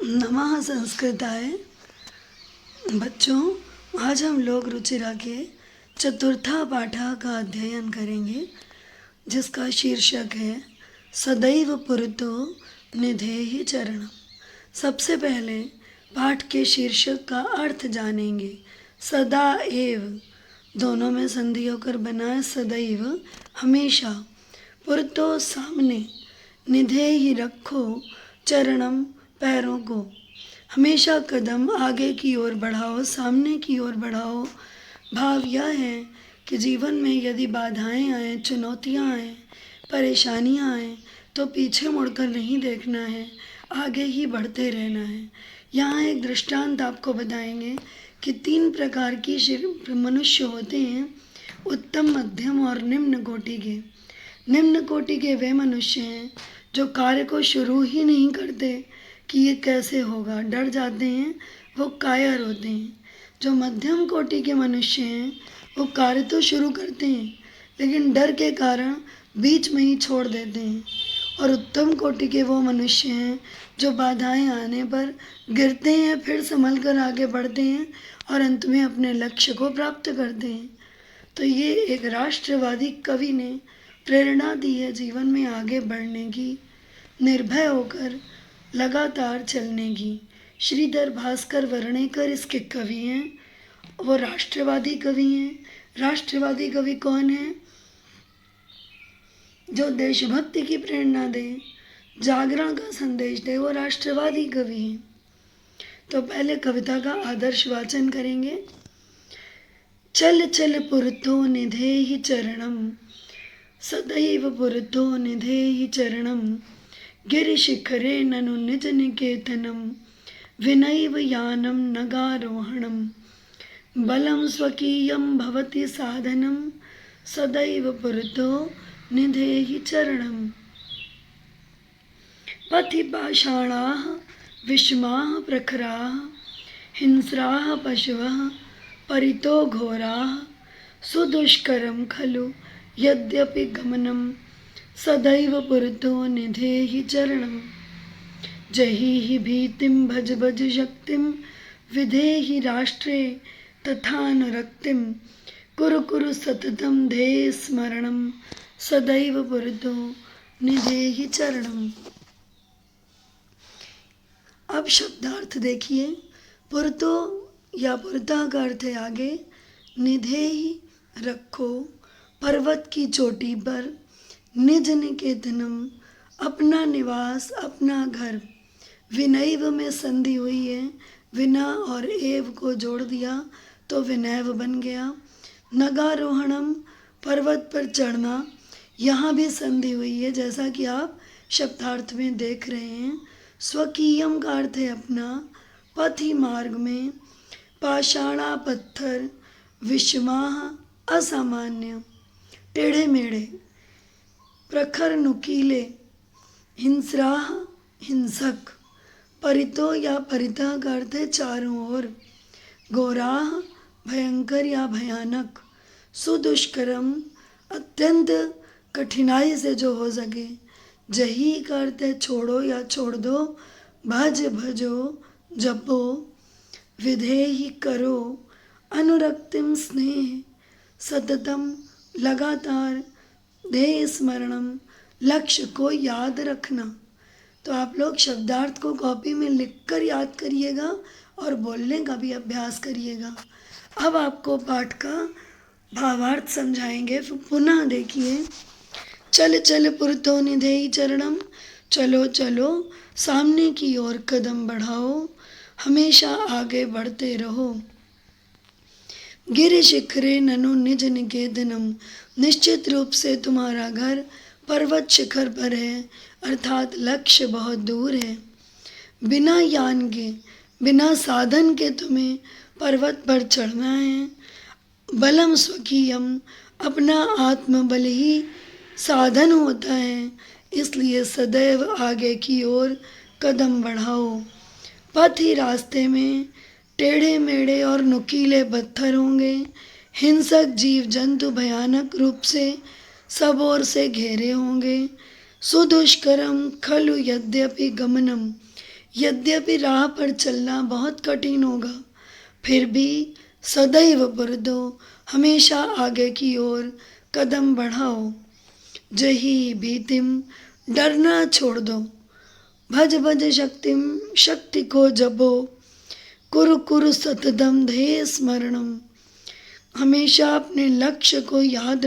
नमः संस्कृताय। बच्चों, आज हम लोग रुचिरा के चतुर्था पाठा का अध्ययन करेंगे, जिसका शीर्षक है सदैव पुरतो निधेहि चरणम। सबसे पहले पाठ के शीर्षक का अर्थ जानेंगे। सदा एव दोनों में संधि होकर बना है सदैव, हमेशा। पुरतो सामने, निधेहि रखो, चरणम पैरों को। हमेशा कदम आगे की ओर बढ़ाओ, सामने की ओर बढ़ाओ। भाव यह है कि जीवन में यदि बाधाएं आएँ, चुनौतियां आएँ, परेशानियां आएँ, तो पीछे मुड़कर नहीं देखना है, आगे ही बढ़ते रहना है। यहाँ एक दृष्टांत आपको बताएंगे कि 3 प्रकार की मनुष्य होते हैं, उत्तम, मध्यम और निम्न कोटि के। निम्न कोटि के वे मनुष्य हैं जो कार्य को शुरू ही नहीं करते कि ये कैसे होगा, डर जाते हैं, वो कायर होते हैं। जो मध्यम कोटि के मनुष्य हैं वो कार्य तो शुरू करते हैं, लेकिन डर के कारण बीच में ही छोड़ देते हैं। और उत्तम कोटि के वो मनुष्य हैं जो बाधाएं आने पर गिरते हैं, फिर संभल कर आगे बढ़ते हैं और अंत में अपने लक्ष्य को प्राप्त करते हैं। तो ये एक राष्ट्रवादी कवि ने प्रेरणा दी है जीवन में आगे बढ़ने की, निर्भय होकर लगातार चलने की। श्रीधर भास्कर वर्णेकर इसके कवि हैं, वो राष्ट्रवादी कवि हैं। राष्ट्रवादी कवि कौन है? जो देशभक्ति की प्रेरणा दे, जागरण का संदेश दे, वो राष्ट्रवादी कवि हैं। तो पहले कविता का आदर्श वाचन करेंगे। चल चल पुरतो निधेहि चरणम, सदैव पुरतो निधेहि चरणम। गिरिशिखरे ननु निज निकेतनम, विनैव यानं नगारोहणम। बलं स्वकीयं भवति साधनं, सदैव पुरतो निधेहि चरणम। पथि पाषाणाः विषमाः प्रखराः, हिंस्राः पशवः परितो घोराः। सुदुष्करं खलु यद्यपि गमनं, सदैव पुरतो निधेहि चरणम। जहीहि भीतिं भज भज शक्तिं, विधेहि राष्ट्रे तथानुरक्तिं। कुरु कुरु सततं ध्येय स्मरणं, सदैव पुरतो निधेहि चरणम। अब शब्दार्थ देखिए। पुरतो या पुरता का अर्थ है आगे, निधेहि रखो, पर्वत की चोटी पर, निज निकेतनम अपना निवास, अपना घर। विनैव में संधि हुई है, विना और एव को जोड़ दिया तो विनैव बन गया। नगारोहणम पर्वत पर चढ़ना, यहाँ भी संधि हुई है, जैसा कि आप शब्दार्थ में देख रहे हैं। स्वकीयम का अर्थ है अपना, पथि मार्ग में। पाषाणा पत्थर, विषमाः असामान्य, टेढ़े मेढ़े। प्रखर नुकीले, हिंस्राः हिंसक। परितो या परिता का अर्थ है चारों ओर। घोराः भयंकर या भयानक। सुदुष्करम अत्यंत कठिनाई से जो हो सके। जही का अर्थ है छोड़ो या छोड़ दो। भज भजो जपो। विधेहि करो। अनुरक्तिम स्नेह। सततम लगातार। ध्येय स्मरणम लक्ष्य को याद रखना। तो आप लोग शब्दार्थ को कॉपी में लिखकर याद करिएगा और बोलने का भी अभ्यास करिएगा। अब आपको पाठ का भावार्थ समझाएंगे, फिर पुनः देखिए। चल चल पुरतो निधेहि चरणम, चलो चलो सामने की ओर कदम बढ़ाओ, हमेशा आगे बढ़ते रहो। गिरिशिखरे ननु निज निकेतनम, निश्चित रूप से तुम्हारा घर पर्वत शिखर पर है, अर्थात लक्ष्य बहुत दूर है। बिना यान के, बिना साधन के तुम्हें पर्वत पर चढ़ना है। बलम स्वकीयम, अपना आत्मबल ही साधन होता है, इसलिए सदैव आगे की ओर कदम बढ़ाओ। पथ ही रास्ते में टेढ़े मेढ़े और नुकीले पत्थर होंगे। हिंसक जीव जंतु भयानक रूप से सब ओर से घेरे होंगे। सुदुष्करम खलु यद्यपि गमनम, यद्यपि राह पर चलना बहुत कठिन होगा, फिर भी सदैव पुरतो, हमेशा आगे की ओर कदम बढ़ाओ। जही भीतिम, डरना छोड़ दो। भज भज शक्तिम, शक्ति को जपो। कुरु कुरु सततम ध्येय स्मरणम, हमेशा अपने लक्ष्य को याद